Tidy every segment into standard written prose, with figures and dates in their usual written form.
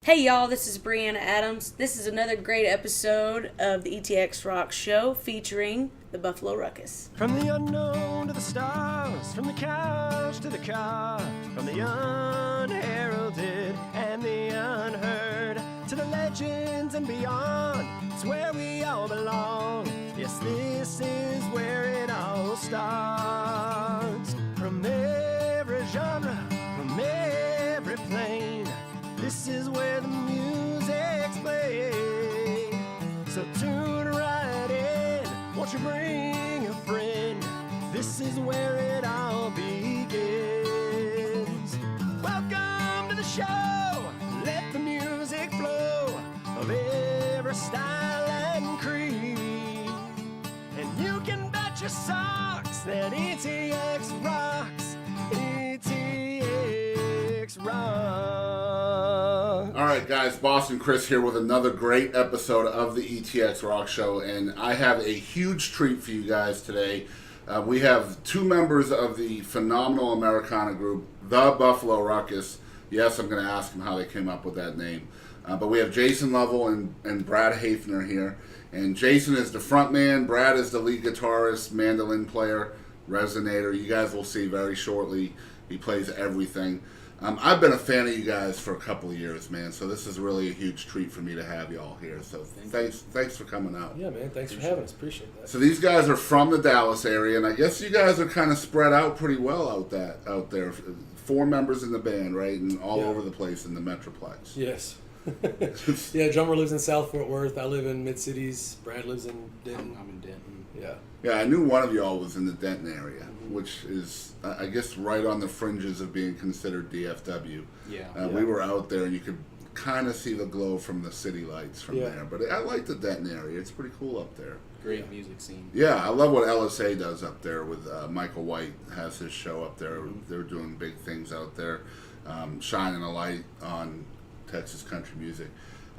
Hey y'all, this is Brianna Adams. This is another great episode of the ETX ROCKS Show featuring the Buffalo Ruckus. From the unknown to the stars, from the couch to the car, from the unheralded and the unheard, to the legends and beyond, it's where we all belong. Yes, this is where it all starts. From every genre, from every plane, this is where the music's played. So tune right in, won't you bring a friend? This is where it all begins. Welcome to the show, let the music flow of every style and creed. And you can bet your socks that ETX rocks, ETX rocks. All right, guys, Boston Chris here with another great episode of the ETX ROCKS Show, and I have a huge treat for you guys today. We have two members of the phenomenal Americana group, the Buffalo Ruckus. Yes, I'm going to ask them how they came up with that name. But we have Jason Lovell and Brad Haefner here. And Jason is the front man, Brad is the lead guitarist, mandolin player, resonator. You guys will see very shortly. He plays everything. I've been a fan of you guys for a couple of years, man, so this is really a huge treat for me to have you all here. So thanks for coming out. Yeah, man, thanks for having us. Appreciate that. So these guys are from the Dallas area, and I guess you guys are kind of spread out pretty well out there. 4 members in the band, right, and all over the place in the Metroplex. Yes. Yeah, drummer lives in South Fort Worth. I live in Mid-Cities. Brad lives in Denton. I'm in Denton. Yeah. Yeah, I knew one of y'all was in the Denton area, which is, I guess, right on the fringes of being considered DFW. Yeah. We were out there, and you could kind of see the glow from the city lights from there. But I like the Denton area. It's pretty cool up there. Great music scene. Yeah, I love what LSA does up there with Michael White has his show up there. They're doing big things out there, shining a light on Texas country music.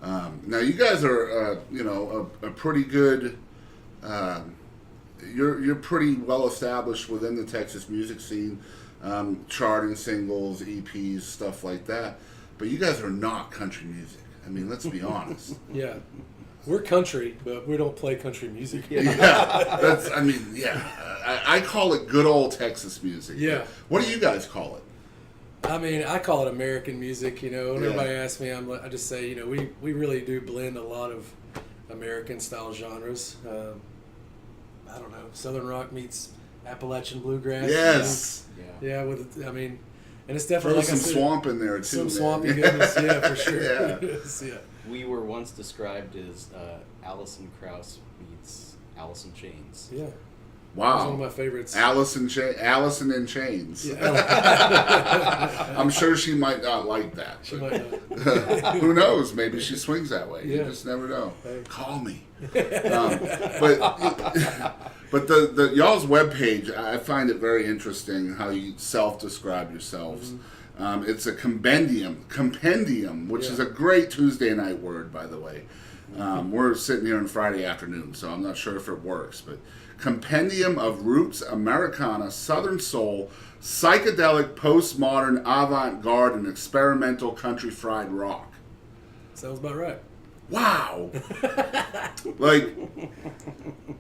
Now, you guys are, a pretty good... You're pretty well established within the Texas music scene, charting singles, EPs, stuff like that. But you guys are not country music. I mean, let's be honest. Yeah. We're country, but we don't play country music. I call it good old Texas music. Yeah. What do you guys call it? I mean, I call it American music, When everybody asks me, I just say, we really do blend a lot of American-style genres. I don't know, Southern rock meets Appalachian bluegrass. Yes. Yeah, and it's definitely some swamp in there too. Some swampy goodness, yeah, for sure. Yeah. We were once described as Alison Krauss meets Alice in Chains. Yeah. Wow. That's one of my favorites. Allison in Chains. Yeah. I'm sure she might not like that. She might not. Who knows? Maybe she swings that way. Yeah. You just never know. Hey. Call me. But the y'all's webpage, I find it very interesting how you self-describe yourselves. Mm-hmm. It's a compendium, which is a great Tuesday night word, by the way. We're sitting here on Friday afternoon, so I'm not sure if it works, but compendium of roots, Americana, Southern soul, psychedelic, postmodern, avant-garde, and experimental country fried rock. Sounds about right. Wow. Like,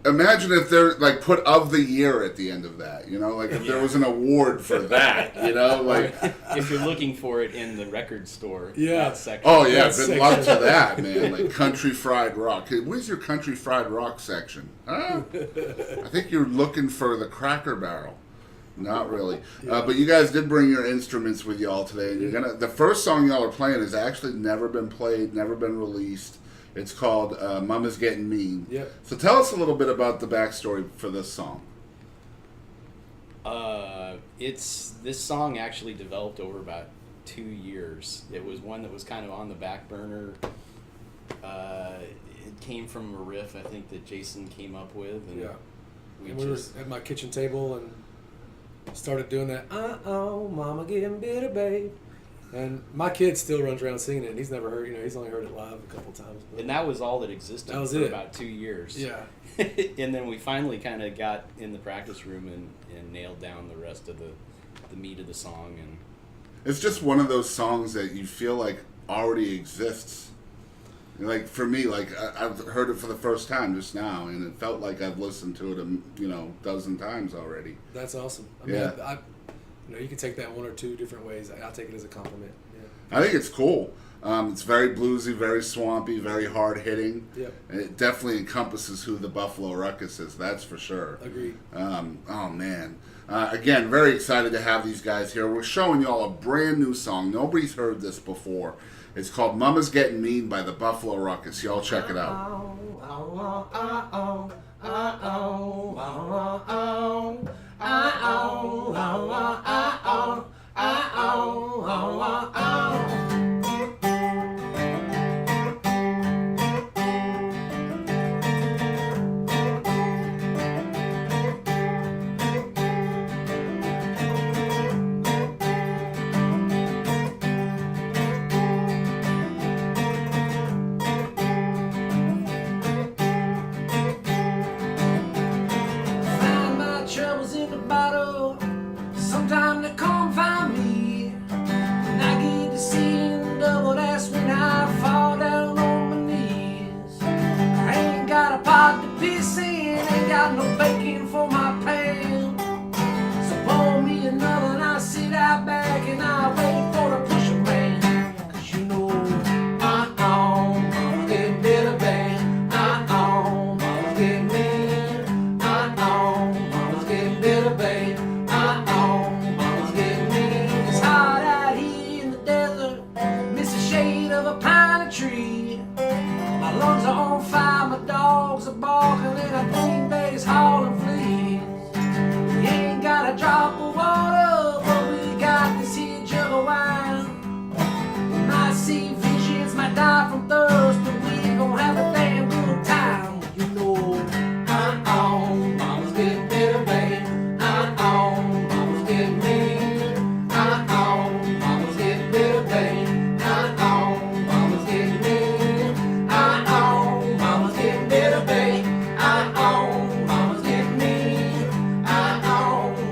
imagine if they're, like, put of the year at the end of that, if there was an award for that, If you're looking for it in the record store, that section. Oh, yeah, good luck to that, man. Like, country fried rock. Hey, where's your country fried rock section? Huh? I think you're looking for the Cracker Barrel. Not really. But you guys did bring your instruments with y'all today. And the first song y'all are playing has actually never been played, never been released. It's called Mama's Getting Mean. Yep. So tell us a little bit about the backstory for this song. This song actually developed over about 2 years. It was one that was kind of on the back burner. It came from a riff, I think, that Jason came up with. And we were at my kitchen table and started doing that, mama getting bitter, babe. And my kid still runs around singing it, and he's never heard, he's only heard it live a couple times. And that was all that existed for about 2 years. Yeah. And then we finally kind of got in the practice room and nailed down the rest of the meat of the song. And it's just one of those songs that you feel like already exists. Like for me, like I've heard it for the first time just now, and it felt like I've listened to it, a dozen times already. That's awesome. I mean, Yeah. you can take that one or two different ways. I'll take it as a compliment. Yeah. I think it's cool. It's very bluesy, very swampy, very hard hitting. Yep. And it definitely encompasses who the Buffalo Ruckus is. That's for sure. Agreed. Oh man. Again, very excited to have these guys here. We're showing y'all a brand new song. Nobody's heard this before. It's called Mama's Getting Mean by the Buffalo Ruckus. Y'all check it out. Find my troubles in the bottle. Sometime they come find me. When I get to seeing double, that's when I fall down on my knees. I ain't got a pot to piss in, ain't got no bacon for my pan. So pour me another and I sit out back and I wait for the pusher man. 'Cause you know, mama get bitter bad. Mama get mean. Mama's getting bitter, babe. Mama's getting mean. It's hot out here in the desert. Miss the shade of a pine tree. My lungs are on fire, my dogs are barking, and I think they's hauling fleas. We ain't got a drop of water, but we got this here jug of wine. We might see visions, might die from thirst, but we gon' have a damn good time. You know, mama's getting bitter, babe. Mama's getting mean. Mama's getting bitter, babe. Mama's getting mean. Mama's getting bitter, babe. Mama's getting mean.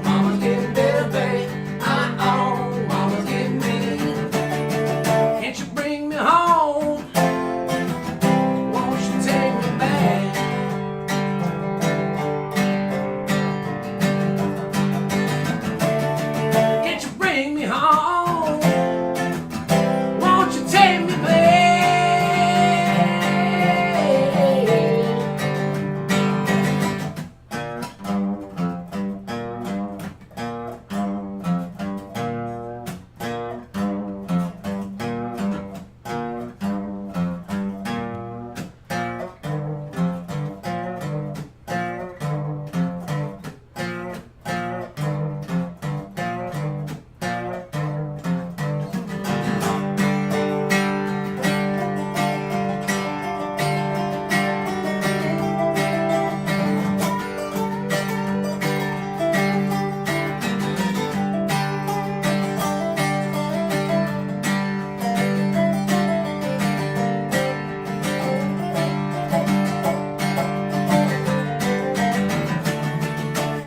Mama's getting bitter, babe. Mama's getting mean. Can't you bring me home? Won't you take me back? Can't you bring me home? Won't you take me back?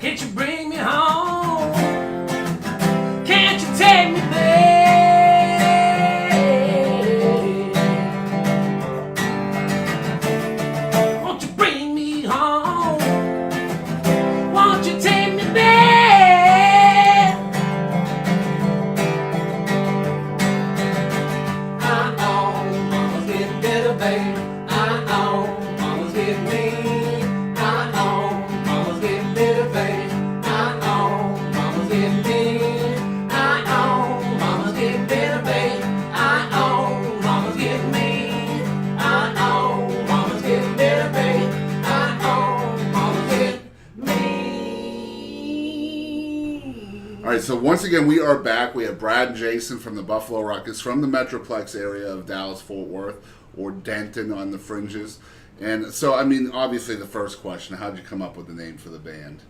Can't you bring me home? Can't you take me back? Won't you bring me home? Won't you take me back? Mama's getting bitter, babe. Mama's getting mean. Mama's getting bitter, babe. Mama's getting mean. Mama's getting bitter, babe. Mama's getting mean. Mama's getting bitter, babe. Mama's getting mean. All right, so once again, we are back. We have Brad and Jason from the Buffalo Ruckus from the Metroplex area of Dallas-Fort Worth, or Denton on the fringes. And so, I mean, obviously the first question, how'd you come up with the name for the band?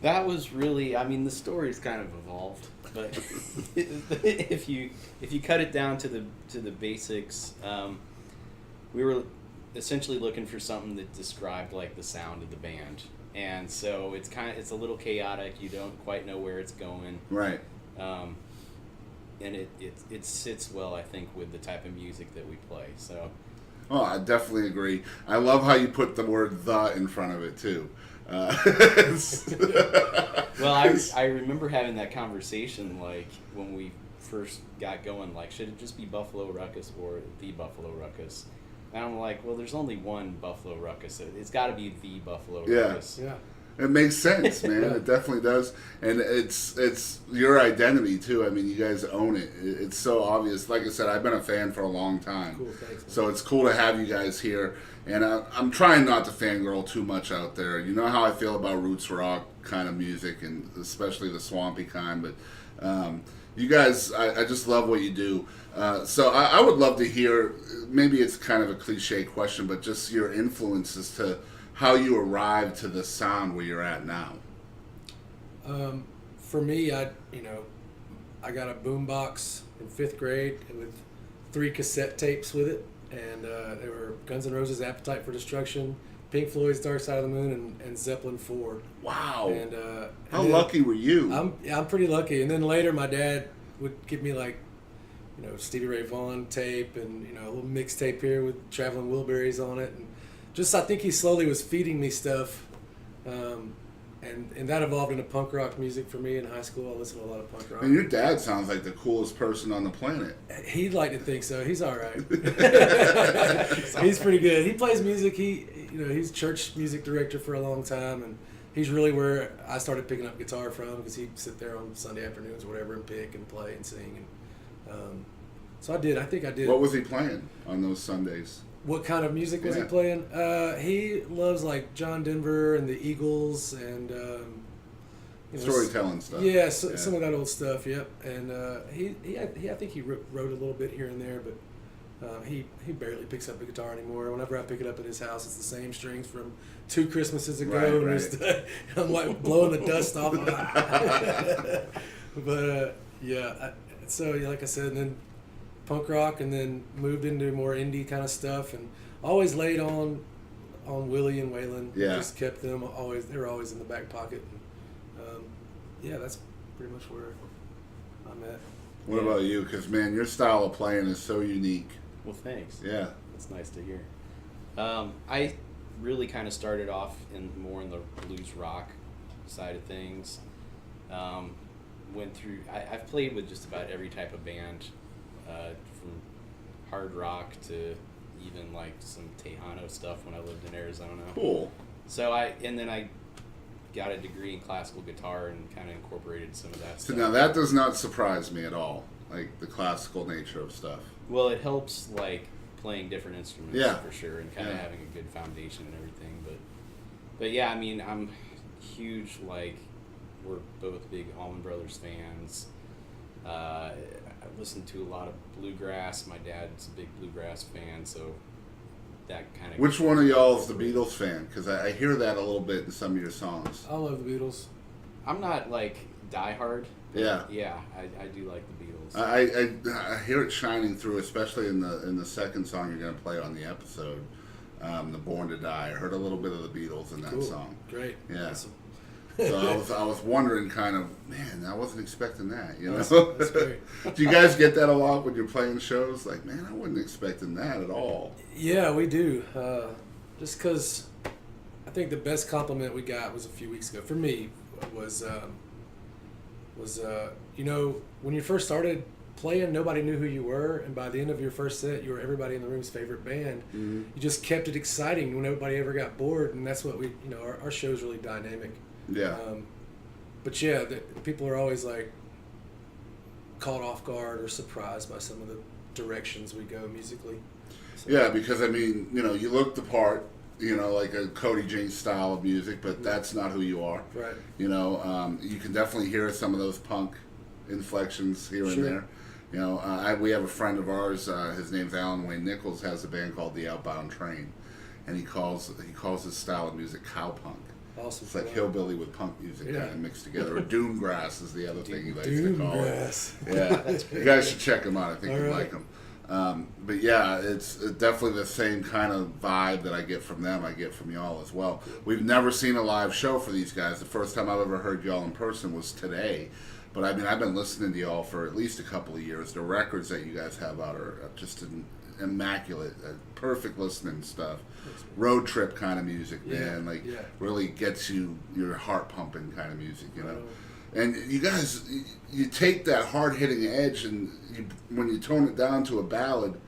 That was really, I mean, the story's kind of evolved, but if you cut it down to the basics, we were essentially looking for something that described like the sound of the band, and so it's a little chaotic. You don't quite know where it's going. Right. it sits well, I think, with the type of music that we play. So. Oh, I definitely agree. I love how you put the word "the" in front of it too. Well, I remember having that conversation like when we first got going. Like, should it just be Buffalo Ruckus or the Buffalo Ruckus? And I'm like, well, there's only one Buffalo Ruckus. It's got to be the Buffalo Ruckus. Yeah. It makes sense, man. It definitely does, and it's your identity too. I mean, you guys own it. It's so obvious. Like I said, I've been a fan for a long time. Cool, thanks, man. So it's cool to have you guys here. And I'm trying not to fangirl too much out there. You know how I feel about roots rock kind of music, and especially the swampy kind. But you guys, I just love what you do. So I would love to hear. Maybe it's kind of a cliche question, but just your influences to how you arrived to the sound where you're at now. For me, I got a boombox in 5th grade with 3 cassette tapes with it, and they were Guns N' Roses' Appetite for Destruction, Pink Floyd's Dark Side of the Moon, and Zeppelin 4. Wow! And how lucky were you? I'm pretty lucky. And then later, my dad would give me Stevie Ray Vaughan tape and a little mixtape here with Traveling Wilburys on it, and just I think he slowly was feeding me stuff, and that evolved into punk rock music for me in high school. I listened to a lot of punk rock. And your dad sounds like the coolest person on the planet. He'd like to think so. He's all right. He's pretty good. He plays music. He's church music director for a long time, and he's really where I started picking up guitar from, because he'd sit there on Sunday afternoons or whatever and pick and play and sing. And so I think I did. What was he playing on those Sundays? What kind of music was he playing? He loves like John Denver and the Eagles and storytelling stuff. Yeah, some of that old stuff. Yep. And I think he wrote a little bit here and there, but he barely picks up the guitar anymore. Whenever I pick it up at his house, it's the same strings from 2 Christmases ago. Right. I'm like blowing the dust off of it. But so like I said, and then punk rock, and then moved into more indie kind of stuff, and always laid on Willie and Waylon. Yeah. Just kept them always. They were always in the back pocket. And, that's pretty much where I'm at. What about you? Because man, your style of playing is so unique. Well, thanks. Yeah. That's nice to hear. I really kind of started off more in the blues rock side of things. Went through. I've played with just about every type of band. From hard rock to even like some Tejano stuff when I lived in Arizona. Cool. So I got a degree in classical guitar and kind of incorporated some of that So stuff. now that does not surprise me at all, like the classical nature of stuff. Well, it helps like playing different instruments for sure, and kind of having a good foundation and everything. But yeah, I mean, I'm huge. Like, we're both big Allman Brothers fans. I listen to a lot of bluegrass. My dad's a big bluegrass fan, so that kind of... Which one of y'all is the Beatles fan? Because I hear that a little bit in some of your songs. I love the Beatles. I'm not, like, diehard. Yeah. Yeah, I do like the Beatles. I hear it shining through, especially in the second song you're going to play on the episode, the Born to Die. I heard a little bit of the Beatles in that song. Great. Yeah. Awesome. So I was wondering, kind of, man, I wasn't expecting that. That's great. Do you guys get that a lot when you're playing shows? Like, man, I wasn't expecting that at all. Yeah, we do. Just because I think the best compliment we got was a few weeks ago. For me, was when you first started playing, nobody knew who you were, and by the end of your first set, you were everybody in the room's favorite band. Mm-hmm. You just kept it exciting when nobody ever got bored, and that's what our show's really dynamic. Yeah. But yeah, people are always like caught off guard or surprised by some of the directions we go musically. So, yeah, because I mean, you look the part, like a Cody Jinks style of music, but that's not who you are. Right. You can definitely hear some of those punk inflections here and there. We have a friend of ours, his name's Alan Wayne Nichols, has a band called The Outbound Train, and he calls his style of music cowpunk. Awesome. It's like hillbilly with punk music kind of mixed together. Or doomgrass is the other thing he likes to call it. Yeah, you guys should check him out. I think you'd like him. But yeah, it's definitely the same kind of vibe that I get from them. I get from y'all as well. We've never seen a live show for these guys. The first time I've ever heard y'all in person was today. But I mean, I've been listening to y'all for at least a couple of years. The records that you guys have out are just immaculate, perfect listening stuff. Road trip kind of music, man. Like really gets your heart pumping kind of music, you know. And you guys, you take that hard hitting edge, and when you tone it down to a ballad,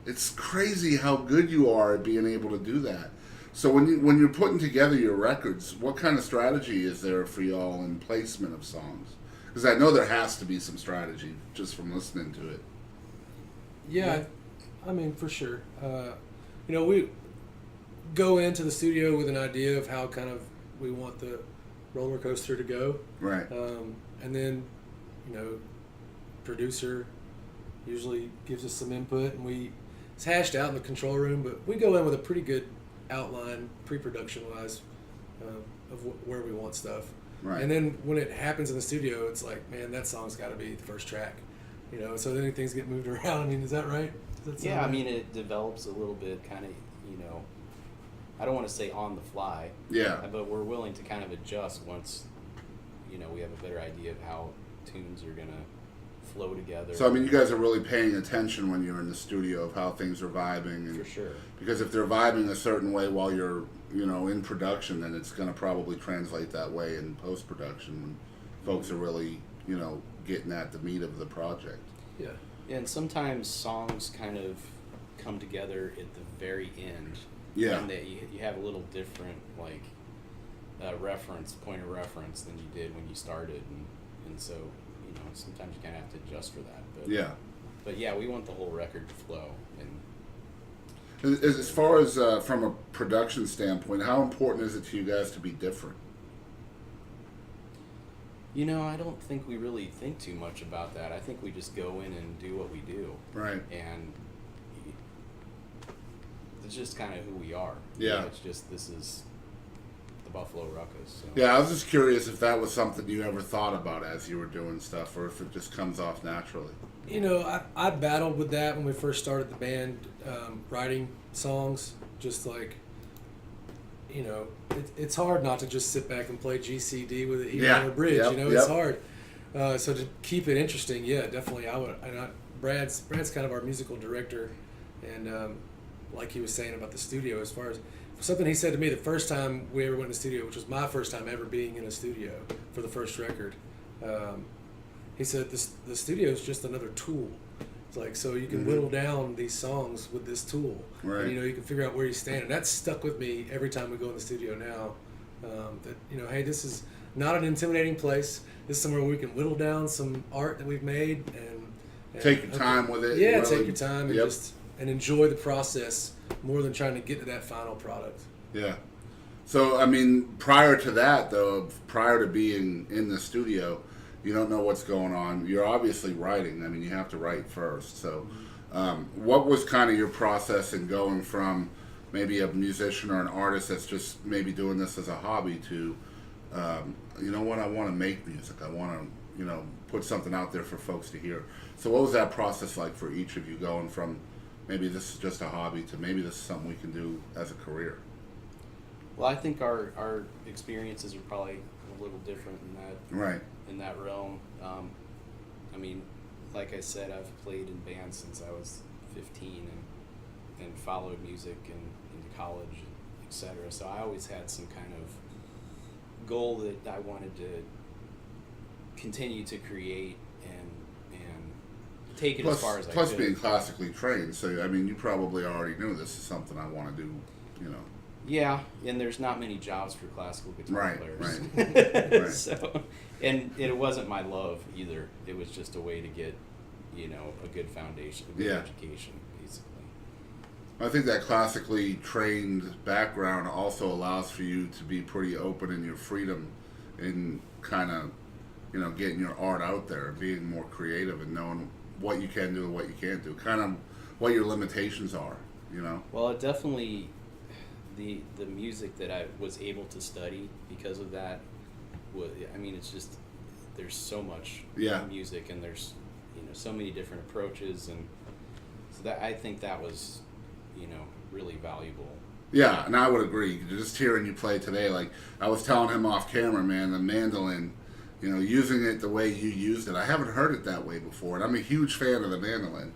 it's crazy how good you are at being able to do that. So when you're putting together your records, what kind of strategy is there for y'all in placement of songs? Because I know there has to be some strategy just from listening to it. Yeah, I mean, for sure. You know, we go into the studio with an idea of how kind of we want the roller coaster to go. Right. And then, you know, producer usually gives us some input, and it's hashed out in the control room, but we go in with a pretty good outline, pre-production wise, of where we want stuff. Right. And then when it happens in the studio, it's like, man, that song's got to be the first track, you know. So then things get moved around. I mean, is that right? Yeah, I mean, it develops a little bit, kind of, you know. I don't want to say on the fly. Yeah. But we're willing to kind of adjust once, you know, we have a better idea of how tunes are gonna flow together. So I mean, you guys are really paying attention when you're in the studio of how things are vibing. And, for sure. Because if they're vibing a certain way while you're, you know, in production, then it's going to probably translate that way in post-production when folks are really, you know, getting at the meat of the project. Yeah. And sometimes songs kind of come together at the very end. Yeah. And that you have a little different, like, point of reference than you did when you started. And so, you know, sometimes you kind of have to adjust for that. But, Yeah. But yeah, we want the whole record to flow. And As far as from a production standpoint, how important is it to you guys to be different? you know, I don't think we really think too much about that. I think we just go in and do what we do. Right. And it's just kind of who we are. Yeah. You know, it's just, this is the Buffalo Ruckus. So. Yeah, I was just curious if that was something you ever thought about as you were doing stuff, or if it just comes off naturally. You know, I battled with that when we first started the band, writing songs. Just like, you know, it's hard not to just sit back and play GCD with it, even on a bridge. Yep. You know, it's hard. So to keep it interesting, yeah, definitely. Brad's kind of our musical director, and like he was saying about the studio, as far as something he said to me the first time we ever went in the studio, which was my first time ever being in a studio for the first record. He said the studio is just another tool. It's like, so you can whittle down these songs with this tool. Right. And, you know, you can figure out where you stand. And that's stuck with me every time we go in the studio now. That, you know, hey, this is not an intimidating place. This is somewhere where we can whittle down some art that we've made and Take your time with it. Yeah, really, take your time and just enjoy the process more than trying to get to that final product. Yeah. So, I mean, prior to that, though, prior to being in the studio, you don't know what's going on. You're obviously writing. I mean, you have to write first. So, what was kind of your process in going from maybe a musician or an artist that's just maybe doing this as a hobby to, you know what, I want to make music. I want to, you know, put something out there for folks to hear. So what was that process like for each of you, going from maybe this is just a hobby to maybe this is something we can do as a career? Well, I think our experiences are probably a little different in that in that realm. I mean, like I said, I've played in bands since I was 15 and followed music and into college, etc. So I always had some kind of goal that I wanted to continue to create and take it as far as I could. Plus being classically trained, so I mean, you probably already knew this is something I want to do, you know. Yeah, and there's not many jobs for classical guitar players. Right. So, and it wasn't my love either. It was just a way to get, you know, a good foundation, a good education, basically. I think that classically trained background also allows for you to be pretty open in your freedom in kind of, you know, getting your art out there, being more creative and knowing what you can do and what you can't do, kind of what your limitations are, you know? Well, it definitely, the music that I was able to study because of that was, I mean, it's just, there's so much music and there's, you know, so many different approaches, and so that, I think that was, you know, really valuable. Yeah, and I would agree. Just hearing you play today, like I was telling him off camera, man, the mandolin you know, using it the way you used it. I haven't heard it that way before, and I'm a huge fan of the mandolin.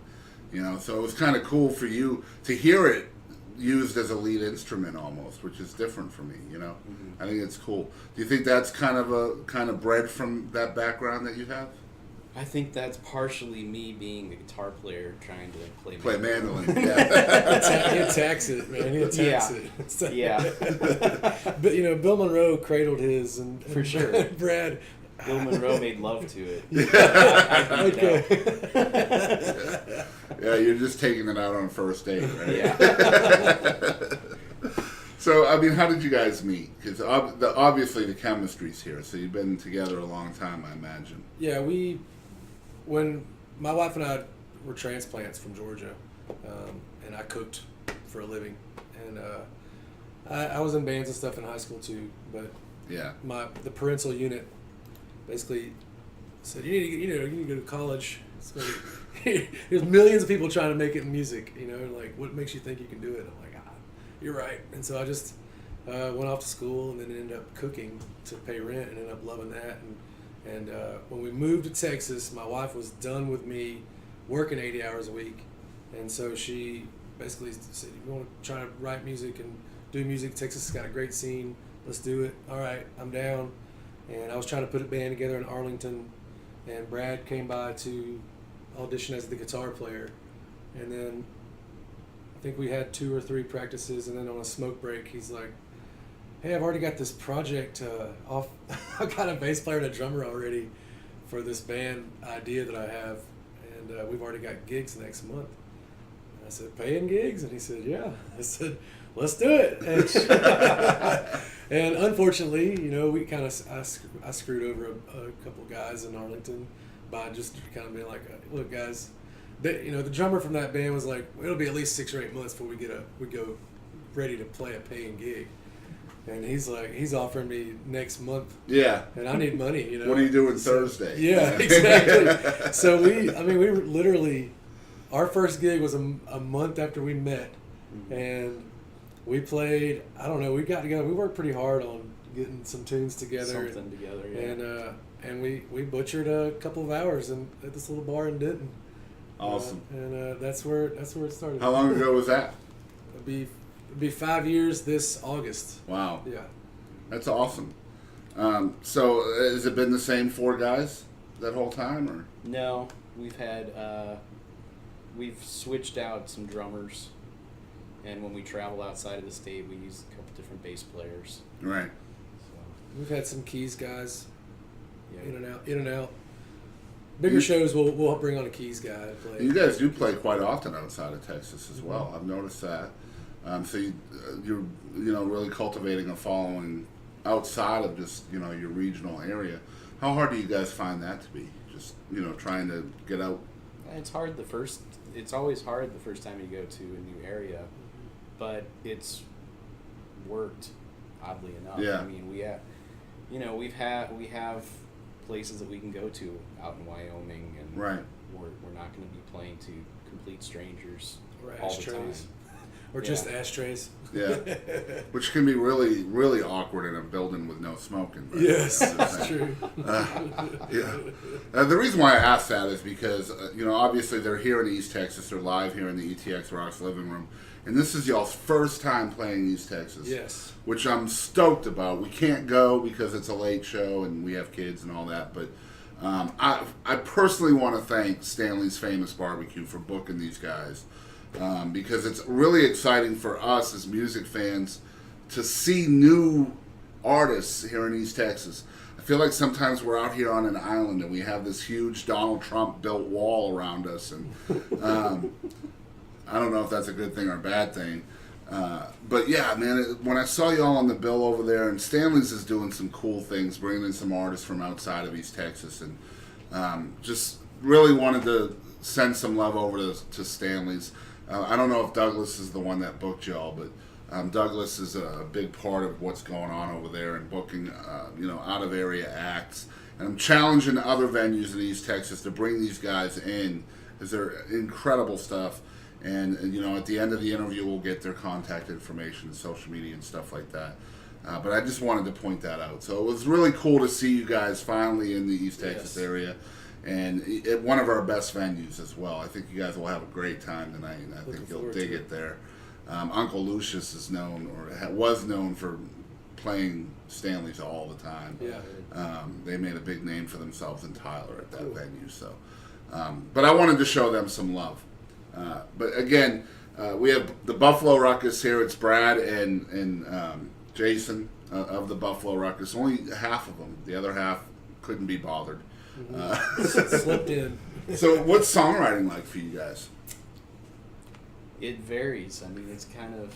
You know, so it was kind of cool for you to hear it used as a lead instrument almost, which is different for me. You know, I think it's cool. Do you think that's kind of bred from that background that you have? I think that's partially me being a guitar player trying to play mandolin. Yeah. He attacks it, man. He attacks it. Yeah. But you know, Bill Monroe cradled his, and For sure. Brad. Bill Monroe made love to it. Okay. Yeah, you're just taking it out on first date, right? Yeah. So, I mean, how did you guys meet? Because obviously the chemistry's here, so you've been together a long time, I imagine. Yeah, when my wife and I were transplants from Georgia, and I cooked for a living, and I was in bands and stuff in high school too, but Yeah. the parental unit basically said, you need to go to college. So, there's millions of people trying to make it in music, you know, like, what makes you think you can do it? I'm like, you're right. And so I just went off to school and then ended up cooking to pay rent and ended up loving that. And when we moved to Texas, my wife was done with me working 80 hours a week. And so she basically said, you want to try to write music and do music? Texas has got a great scene. Let's do it. All right, I'm down. And I was trying to put a band together in Arlington, and Brad came by to audition as the guitar player. And then I think we had 2 or 3 practices, and then on a smoke break, he's like, hey, I've already got this project off. I've got a bass player and a drummer already for this band idea that I have, and we've already got gigs next month. And I said, paying gigs? And he said, yeah. I said, let's do it. And unfortunately, you know, I screwed over a couple guys in Arlington by just kind of being like, look, guys, the drummer from that band was like, it'll be at least 6 or 8 months before we go ready to play a paying gig. And he's offering me next month. Yeah. And I need money, you know. What are you doing Thursday? Yeah, exactly. So we were literally, our first gig was a month after we met, and we played, I don't know, we got together, we worked pretty hard on getting some tunes together. Something together, yeah. And we butchered a couple of hours at this little bar in Denton. Awesome. And that's where it started. How long ago was that? It'd be 5 years this August. Wow. Yeah. That's awesome. So has it been the same 4 guys that whole time, or? No, we've switched out some drummers, and when we travel outside of the state, we use a couple different bass players. Right. So, We've had some keys guys, yeah. in and out. Bigger shows, we'll bring on a keys guy to play. You guys do play quite often outside of Texas as well. I've noticed that. So you're really cultivating a following outside of just your regional area. How hard do you guys find that to be? Just trying to get out. It's hard It's always hard the first time you go to a new area, but it's worked, oddly enough. Yeah. I mean, we have places that we can go to out in Wyoming, and Right. we're not going to be playing to complete strangers Or all the time. ashtrays. Or Yeah. just ashtrays. Yeah. Which can be really, really awkward in a building with no smoking. Right? Yes, that's true. Yeah. The reason why I asked that is because, obviously they're here in East Texas. They're live here in the ETX Rocks living room. And this is y'all's first time playing East Texas. Yes. Which I'm stoked about. We can't go because it's a late show and we have kids and all that. But I personally want to thank Stanley's Famous Barbecue for booking these guys. Because it's really exciting for us as music fans to see new artists here in East Texas. I feel like sometimes we're out here on an island and we have this huge Donald Trump built wall around us, and I don't know if that's a good thing or a bad thing. But yeah, man, when I saw y'all on the bill over there, and Stanley's is doing some cool things, bringing in some artists from outside of East Texas, and just really wanted to send some love over to Stanley's. I don't know if Douglas is the one that booked y'all, but Douglas is a big part of what's going on over there and booking, out of area acts. And I'm challenging other venues in East Texas to bring these guys in, because they're incredible stuff. And at the end of the interview, we'll get their contact information, social media, and stuff like that. But I just wanted to point that out. So it was really cool to see you guys finally in the East Texas Yes. area, and at one of our best venues as well. I think you guys will have a great time tonight, and I Looking think you'll forward dig to it there. Uncle Lucius is known, or was known for playing Stanley's all the time. Yeah. They made a big name for themselves in Tyler at that venue. So, but I wanted to show them some love. But again, we have the Buffalo Ruckus here. It's Brad and Jason of the Buffalo Ruckus. Only half of them. The other half couldn't be bothered. Slipped in. So what's songwriting like for you guys? It varies. I mean, it's kind of,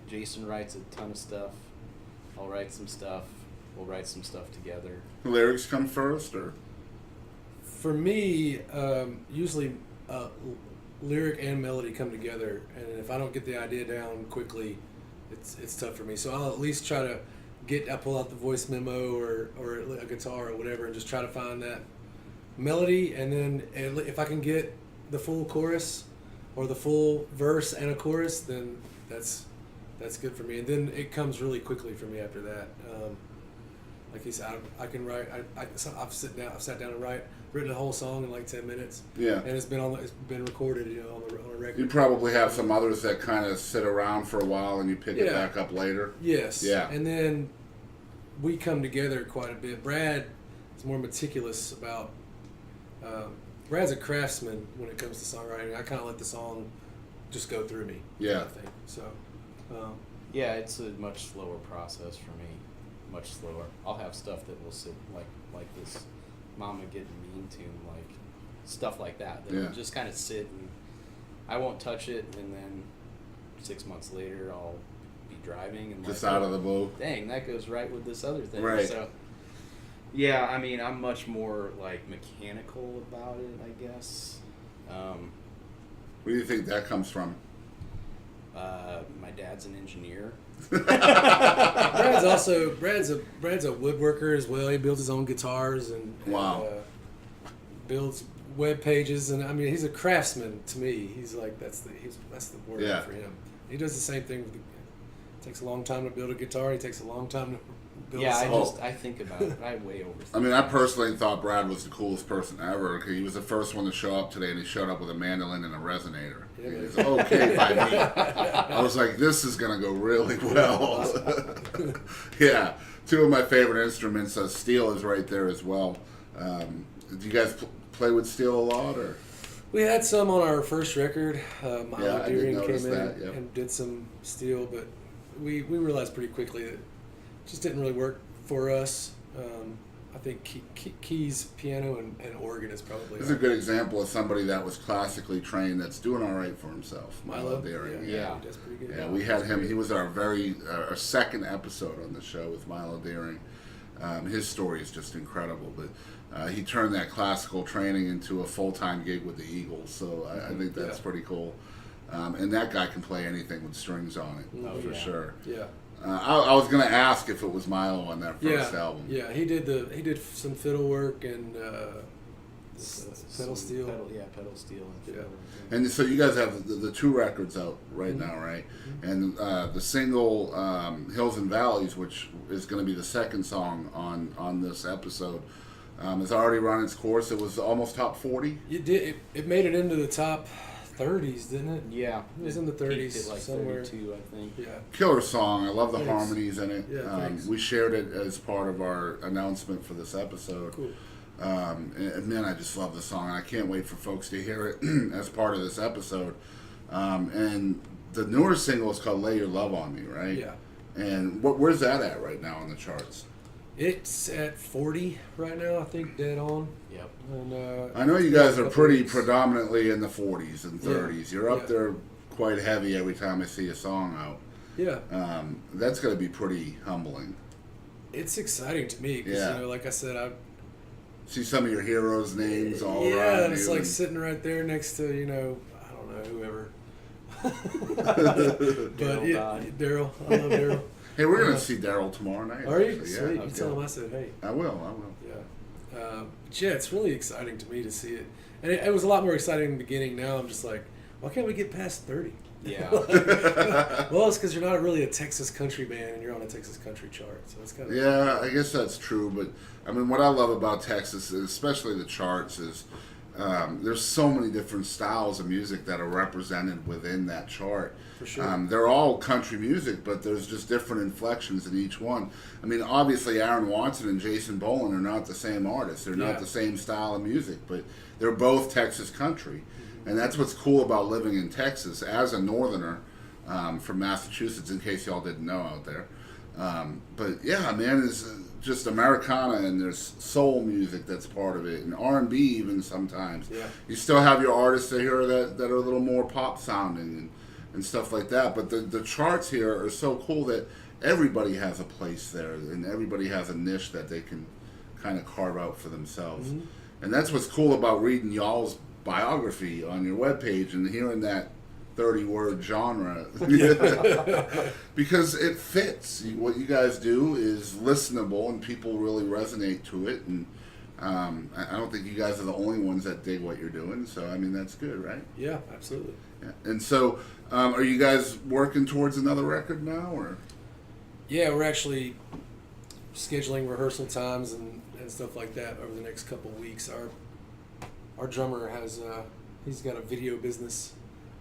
Jason writes a ton of stuff. I'll write some stuff. We'll write some stuff together. The lyrics come first, or? For me, usually lyric and melody come together, and if I don't get the idea down quickly, it's tough for me. So I'll at least try to pull out the voice memo or a guitar or whatever, and just try to find that melody, and then if I can get the full chorus or the full verse and a chorus, then that's good for me. And then it comes really quickly for me after that. Like he said, I can write. I've sat down and written a whole song in like 10 minutes. Yeah. And it's been recorded, on a record. You probably have some others that kind of sit around for a while and you pick it Yeah. back up later. Yes. Yeah. And then we come together quite a bit. Brad is more meticulous about. Brad's a craftsman when it comes to songwriting. I kind of let the song just go through me. Yeah. I think so. Yeah, it's a much slower process for me. Much slower. I'll have stuff that will sit like this Mama Getting Mean tune, like stuff like that Yeah. will just kind of sit, and I won't touch it, and then 6 months later I'll be driving and Just like, out of the blue. dang, that goes right with this other thing. Right. So yeah, I mean, I'm much more like mechanical about it, I guess. Where do you think that comes from? My dad's an engineer. Brad's a woodworker as well. He builds his own guitars and Wow. builds web pages, and I mean he's a craftsman to me. He's like that's the word Yeah. for him. He does the same thing. It takes a long time to build a guitar. He takes a long time to build. Yeah, a song. I think about it. I way overthink. I mean, I personally thought Brad was the coolest person ever. 'Cause he was the first one to show up today, and he showed up with a mandolin and a resonator. Yeah, It was okay by me. I was like, this is going to go really well. Yeah, two of my favorite instruments. Steel is right there as well. Do you guys play with steel a lot, or? We had some on our first record. Milo Yeah, I did Deering notice came in that, yep. and did some steel, but we realized pretty quickly that it just didn't really work for us. I think keys, piano, and organ is probably. This is a good example of somebody that was classically trained that's doing all right for himself. Milo Deering. Yeah. He does pretty good. Yeah, we had him. He was our second episode on the show with Milo Deering. His story is just incredible, but he turned that classical training into a full-time gig with the Eagles, so I think that's pretty cool. And that guy can play anything with strings on it, for sure. Yeah. I was going to ask if it was Milo on that first album. Yeah, he did some fiddle work and pedal steel. Pedal steel. And Yeah. And so you guys have the two records out right now, right? And the single Hills and Valleys, which is going to be the second song on this episode, has already run its course. It was almost top 40. It did. It made it into the top 30s, didn't it? Yeah, It was in the 30s peaked at like somewhere. 32, I think. Yeah. Killer song. I love the Thanks. harmonies in it. Yeah, thanks. We shared it as part of our announcement for this episode. Cool. And man, I just love the song. I can't wait for folks to hear it as part of this episode. And the newer single is called "Lay Your Love on Me," right? Yeah. And where's that at right now on the charts? It's at 40 right now, I think, dead on. Yep. And, I know you guys are couple pretty weeks. predominantly in the 40s and 30s. You're up Yeah. there quite heavy every time I see a song out. Yeah. That's going to be pretty humbling. It's exciting to me because, Yeah. like I said, See some of your heroes' names all yeah, around and it's you. like and- sitting right there next to, I don't know, whoever. But yeah, Dodd. Daryl. I love Daryl. Hey, we're going to see Daryl tomorrow night. Are you? actually. Sweet. Yeah, You okay. tell him I said, hey. I will. Yeah. Yeah, it's really exciting to me to see it. And it was a lot more exciting in the beginning. Now I'm just like, why can't we get past 30? Yeah. Well, it's because you're not really a Texas country band and you're on a Texas country chart, so it's kind of Yeah, I guess that's true. But I mean, what I love about Texas, especially the charts, is there's so many different styles of music that are represented within that chart. For sure. They're all country music, but there's just different inflections in each one. I mean, obviously, Aaron Watson and Jason Boland are not the same artists. They're not the same style of music, but they're both Texas country. And that's what's cool about living in Texas as a northerner from Massachusetts, in case y'all didn't know out there. But yeah, man, it's just Americana, and there's soul music that's part of it, and R&B even sometimes. Yeah. You still have your artists here that are a little more pop sounding and stuff like that. But the charts here are so cool that everybody has a place there, and everybody has a niche that they can kind of carve out for themselves. Mm-hmm. And that's what's cool about reading y'all's biography on your webpage and hearing that 30-word genre. Because it fits. What you guys do is listenable and people really resonate to it, and I don't think you guys are the only ones that dig what you're doing, so I mean that's good, right? Yeah, absolutely. Yeah. And so are you guys working towards another record now, or? Yeah, we're actually scheduling rehearsal times and stuff like that over the next couple of weeks. Our drummer has he's got a video business,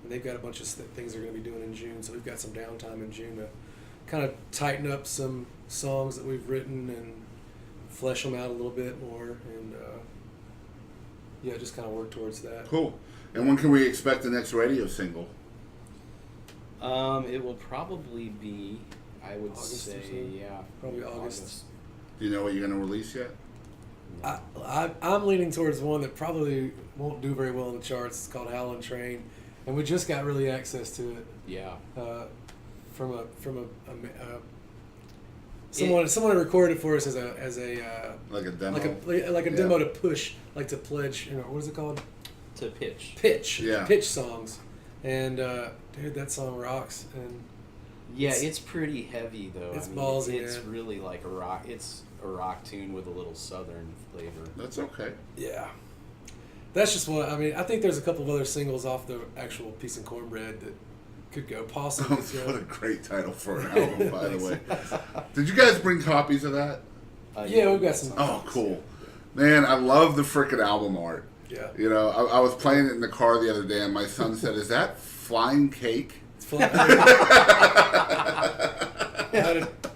and they've got a bunch of things they're going to be doing in June. So we've got some downtime in June to kind of tighten up some songs that we've written and flesh them out a little bit more, and yeah, just kind of work towards that. Cool. And when can we expect the next radio single? It will probably be, I would August say, or so? yeah, Probably August. Do you know what you're going to release yet? I'm leaning towards one that probably won't do very well in the charts. It's called Howlin' Train, and we just got really access to it. Yeah. From someone recorded it for us as a like a demo? like a demo to push, like to pledge. What is it called? To pitch. Pitch songs, and dude, that song rocks. And yeah, it's pretty heavy though. It's ballsy. It's really like a rock. It's a rock tune with a little southern flavor. That's okay. Yeah. That's just one. I mean, I think there's a couple of other singles off the actual Peace and Cornbread that could go possibly. What a great title for an album, by the way. Did you guys bring copies of that? Yeah, we've got some. Oh, cool. Man, I love the frickin' album art. Yeah. You know, I was playing it in the car the other day, and my son said, "Is that flying cake?" It's flying.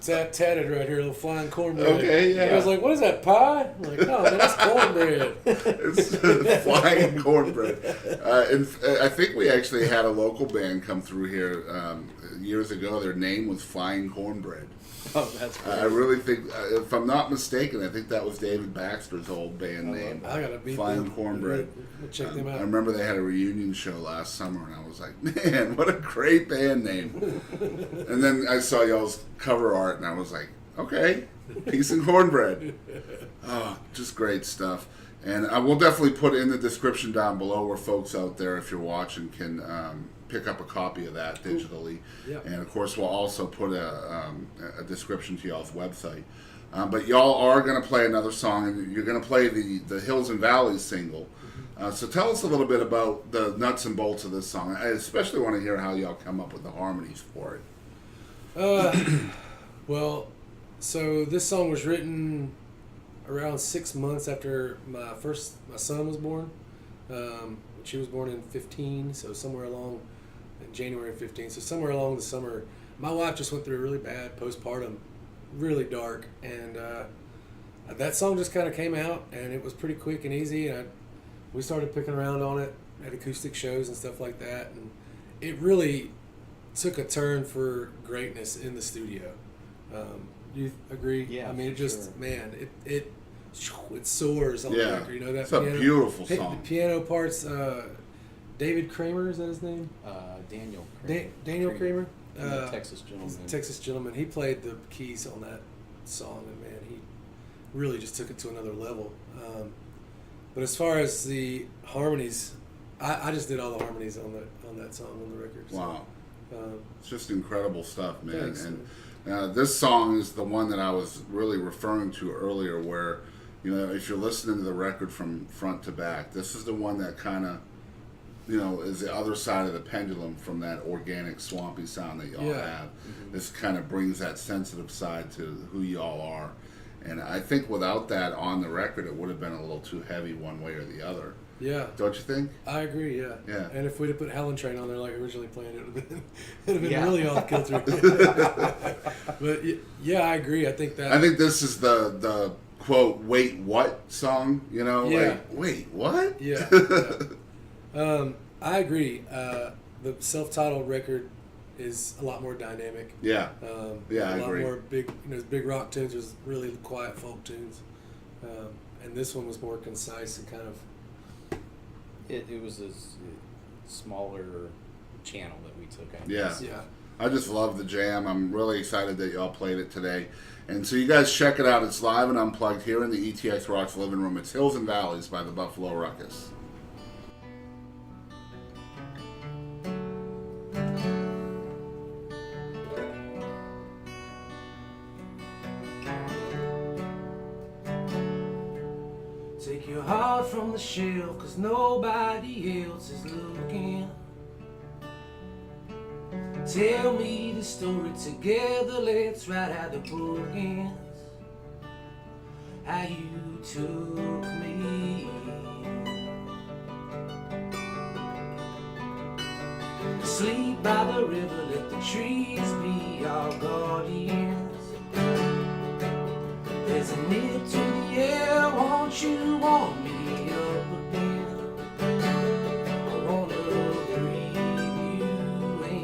It's tatted right here, a little flying cornbread. Okay, yeah. I was like, "What is that, pie?" I'm like, "No, man, that's cornbread." It's flying cornbread. And I think we actually had a local band come through here years ago. Their name was Flying Cornbread. Oh, that's great. I really think, if I'm not mistaken, I think that was David Baxter's old band name. I gotta beat Flying them. Cornbread. We'll check them out. I remember they had a reunion show last summer, and I was like, man, what a great band name. And then I saw y'all's cover art, and I was like, okay, Peace and Cornbread. Oh, just great stuff. And I will definitely put in the description down below where folks out there, if you're watching, can pick up a copy of that digitally. Yeah. And of course, we'll also put a description to y'all's website. But y'all are going to play another song, and you're going to play the Hills and Valleys single. So tell us a little bit about the nuts and bolts of this song. I especially want to hear how y'all come up with the harmonies for it. Well, so this song was written around 6 months after my son was born. She was born in 15, so somewhere along in January of 15. So somewhere along the summer, my wife just went through a really bad postpartum, really dark, and that song just kind of came out, and it was pretty quick and easy. And we started picking around on it at acoustic shows and stuff like that, and it really took a turn for greatness in the studio. You agree? Yeah, I mean, it just, sure. Man, it soars on the record. You know that it's piano, a beautiful song. The piano parts. David Kramer, is that his name? Daniel Kramer. Daniel Kramer. The Texas Gentleman. Texas Gentleman. He played the keys on that song, and man, he really just took it to another level. But as far as the harmonies, I just did all the harmonies on that song on the record. So, Wow. It's just incredible stuff, man. Thanks, And this song is the one that I was really referring to earlier, where, you know, if you're listening to the record from front to back, this is the one that kind of is the other side of the pendulum from that organic, swampy sound that y'all have. This kind of brings that sensitive side to who y'all are. And I think without that on the record, it would have been a little too heavy one way or the other. Yeah. Don't you think? I agree, yeah. Yeah. And if we'd have put Helen Train on there like originally planned, it would have been really off kilter. But yeah, I agree. I think this is the quote, wait, what song? Yeah. Like, wait, what? Yeah. I agree. The self-titled record is a lot more dynamic. Yeah. I agree. A lot more big, big rock tunes was really quiet folk tunes. And this one was more concise and kind of... It was a smaller channel that we took, I Yeah. guess. Yeah. I just love the jam. I'm really excited that y'all played it today. And so you guys check it out. It's live and unplugged here in the ETX Rocks living room. It's Hills and Valleys by the Buffalo Ruckus. Take your heart from the shelf, 'cause nobody else is looking. Tell me the story together, let's write out the bookends. How you took me. Sleep by the river, let the trees be our guardians. There's a nip to the air, won't you warm me up again? I wanna breathe you in.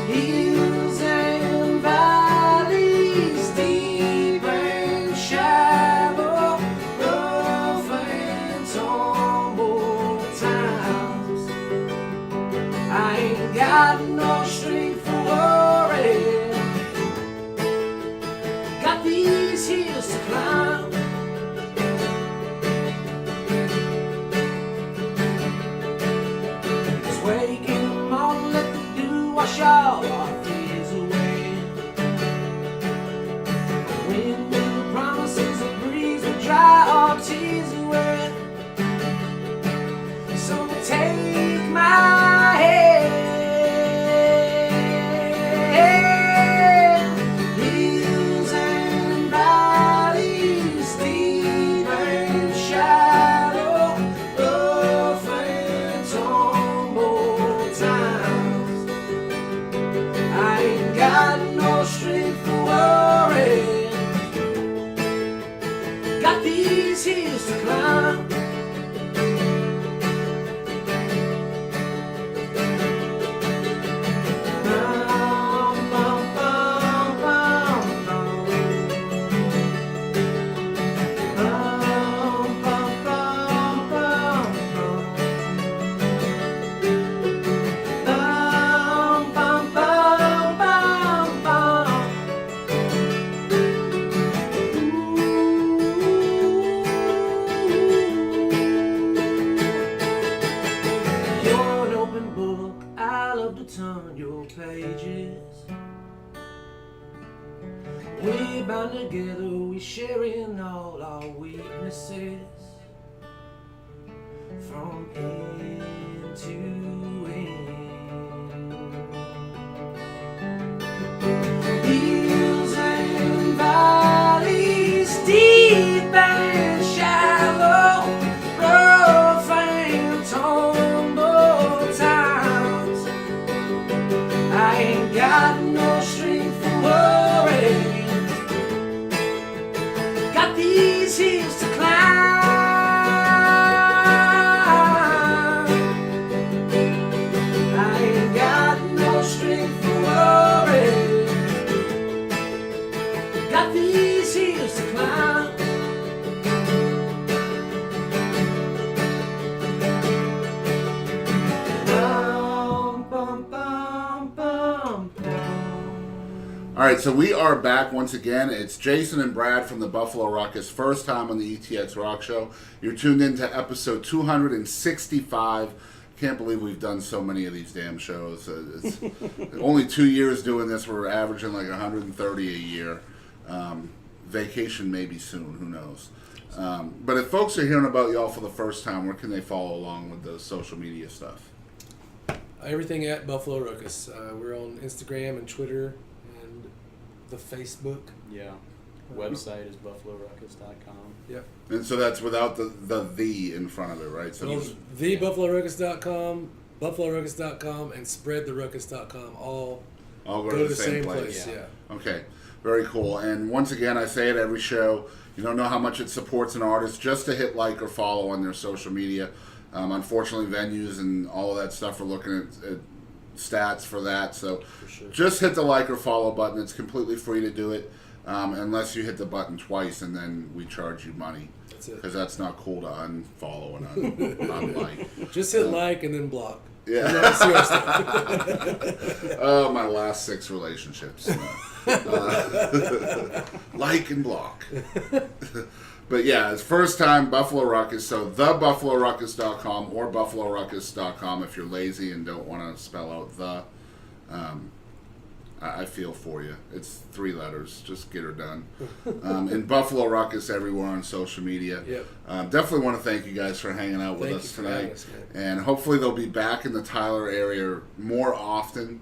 Hills and valleys, deep and shallow, rough and tumble times. I ain't got no strength for worry. Got these hills to climb. Just wake in the morning, let the dew wash all our fears away. The wind will promises, the breeze will dry our tears away. So take my hand. Hills and valleys, deep and shallow, rough and tumble times. I ain't got no strength for worry. Got these hills to climb. You're an open book, I love to turn your pages. We're bound together, we sharing all our weaknesses. From end to end. Hills and valleys, deep and shallow, rough and tumble times. I ain't got no strength for worry. Got these hills to climb. I ain't got no strength for worry. Got these hills to climb. Bum, bum, bum, bum, bum. All right, so we are back once again. It's Jason and Brad from the Buffalo Ruckus, first time on the ETX Rock Show. You're tuned into episode 265. Can't believe we've done so many of these damn shows. It's only 2 years doing this. We're averaging like 130 a year. Vacation maybe soon. Who knows? But if folks are hearing about y'all for the first time, where can they follow along with the social media stuff? Everything at Buffalo Ruckus. We're on Instagram and Twitter and the Facebook. Yeah. Website is buffaloruckus.com. Yep. And so that's without the in front of it, right? So Well, thebuffaloruckus.com, buffaloruckus.com, and spreadtheruckus.com all go to the same place. Yeah. Okay, very cool. And once again, I say it every show, you don't know how much it supports an artist just to hit like or follow on their social media. Unfortunately, venues and all of that stuff are looking at stats for that. So sure. Just hit the like or follow button. It's completely free to do it, unless you hit the button twice, and then we charge you money. That's it. Because that's not cool to unfollow and unlike. Just hit like and then block. Yeah. Oh, my last 6 relationships. Like and block. But yeah, it's first time Buffalo Ruckus, so thebuffaloruckus.com or buffaloruckus.com if you're lazy and don't want to spell out the. I feel for you. It's 3 letters. Just get her done. And Buffalo Ruckus everywhere on social media. Yep. Definitely want to thank you guys for hanging out with us tonight. And hopefully they'll be back in the Tyler area more often.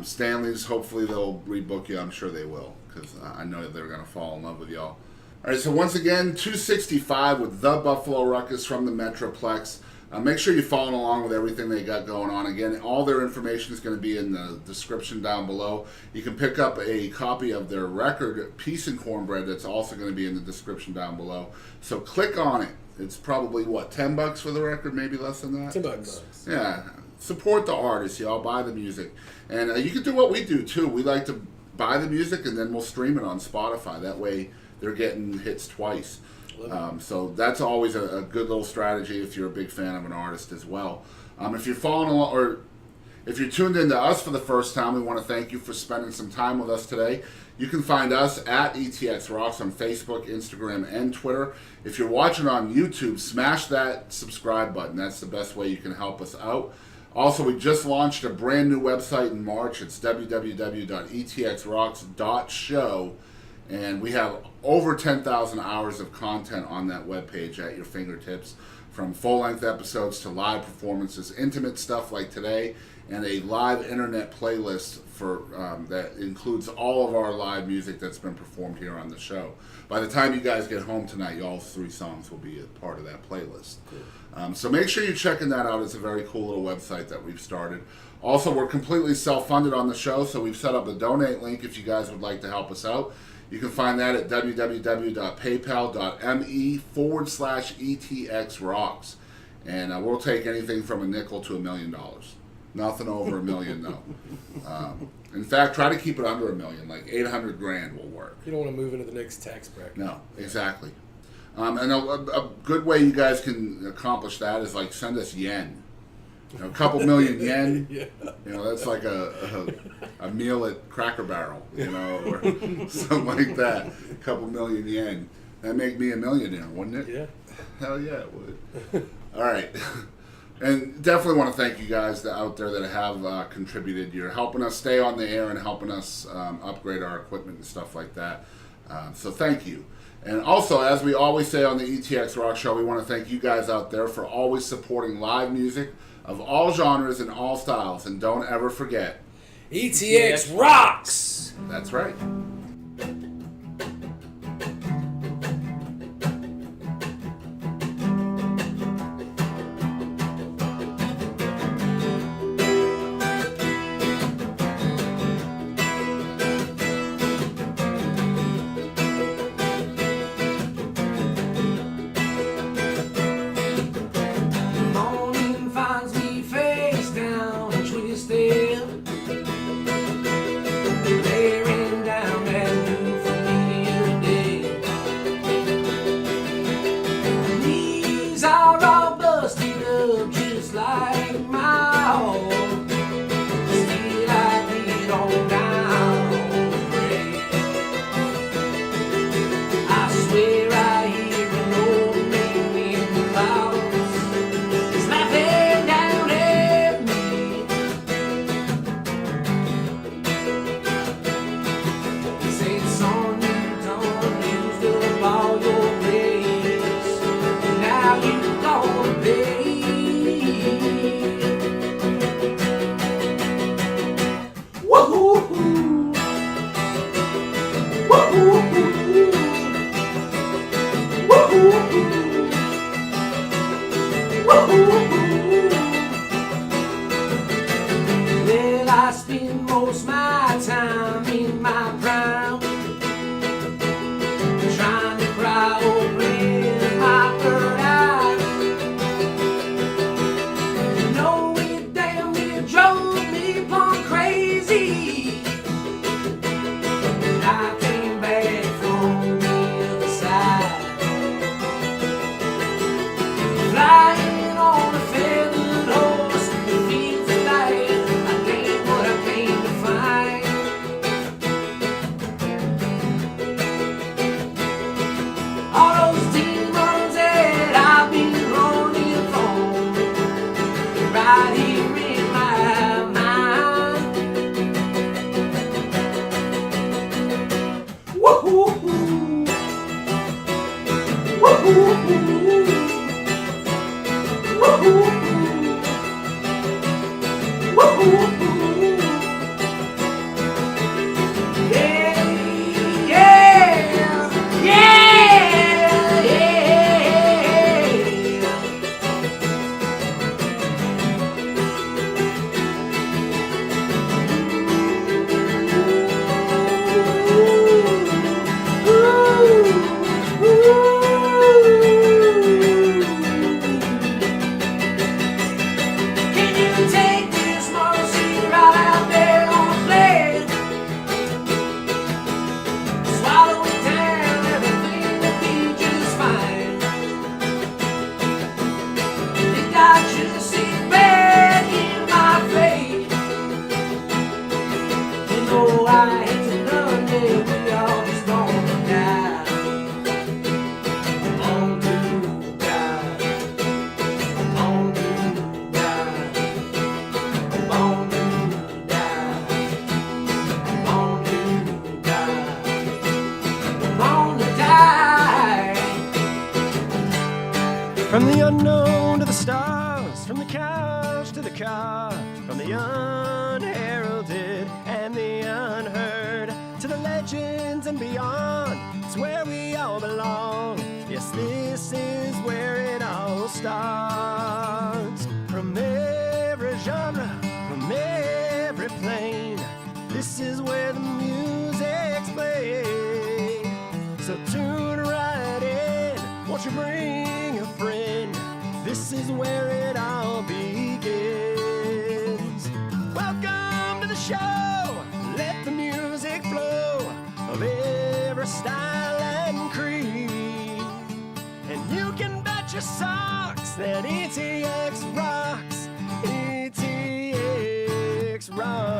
Stanley's, hopefully they'll rebook you. I'm sure they will, because I know that they're going to fall in love with y'all. All right, so once again, 265 with the Buffalo Ruckus from the Metroplex. Make sure you're following along with everything they got going on. Again, all their information is going to be in the description down below. You can pick up a copy of their record, Peace and Cornbread, that's also going to be in the description down below. So click on it. It's probably, what, $10 for the record, maybe less than that? $10. Yeah. Support the artists, y'all. Buy the music. And you can do what we do, too. We like to buy the music, and then we'll stream it on Spotify. That way they're getting hits twice. So that's always a good little strategy if you're a big fan of an artist as well. If you're following along, or if you're tuned into us for the first time, we want to thank you for spending some time with us today. You can find us at ETX Rocks on Facebook, Instagram, and Twitter. If you're watching on YouTube, smash that subscribe button. That's the best way you can help us out. Also, we just launched a brand new website in March. It's www.etxrocks.show. And we have over 10,000 hours of content on that webpage at your fingertips, from full-length episodes to live performances, intimate stuff like today, and a live internet playlist for that includes all of our live music that's been performed here on the show. By the time you guys get home tonight, y'all's 3 songs will be a part of that playlist. Cool. So make sure you're checking that out. It's a very cool little website that we've started. Also, we're completely self-funded on the show, so we've set up a donate link if you guys would like to help us out. You can find that at www.paypal.me/ETXRocks. And we'll take anything from a nickel to $1 million. Nothing over $1 million, though. In fact, try to keep it under $1 million. Like $800,000 will work. You don't want to move into the next tax bracket. No, exactly. And a good way you guys can accomplish that is like send us yen. You know, a couple million yen. Yeah. You know, that's like a meal at Cracker Barrel, you know, or something like that. A couple million yen. That'd make me a millionaire, wouldn't it? Yeah. Hell yeah, it would. All right. And definitely want to thank you guys out there that have contributed. You're helping us stay on the air and helping us upgrade our equipment and stuff like that. So thank you. And also, as we always say on the ETX Rock Show, we want to thank you guys out there for always supporting live music of all genres and all styles. And don't ever forget, ETX rocks! That's right. Morning finds me face down and twisted, glaring down at new familiar day. Knees are all busted up just like my own. Still I get on down and pray. I swear I hear an old man in the clouds. It's laughing down at me. He said, son, you done used up all your grace. right here in my mind. Woo-hoo-hoo. Woo-hoo-hoo. Woo-hoo-hoo. Woo-hoo-hoo. From the unknown to the stars, from the couch to the car, from the unheralded and the unheard, to the legends and beyond, it's where we all belong. Yes, this is where it all starts. From every genre, from every plane, this is where the music's played. So tune right in, won't you bring a friend? This is where it all begins. Welcome to the show. Let the music flow of every style and creed. And you can bet your socks that ETX rocks. ETX rocks.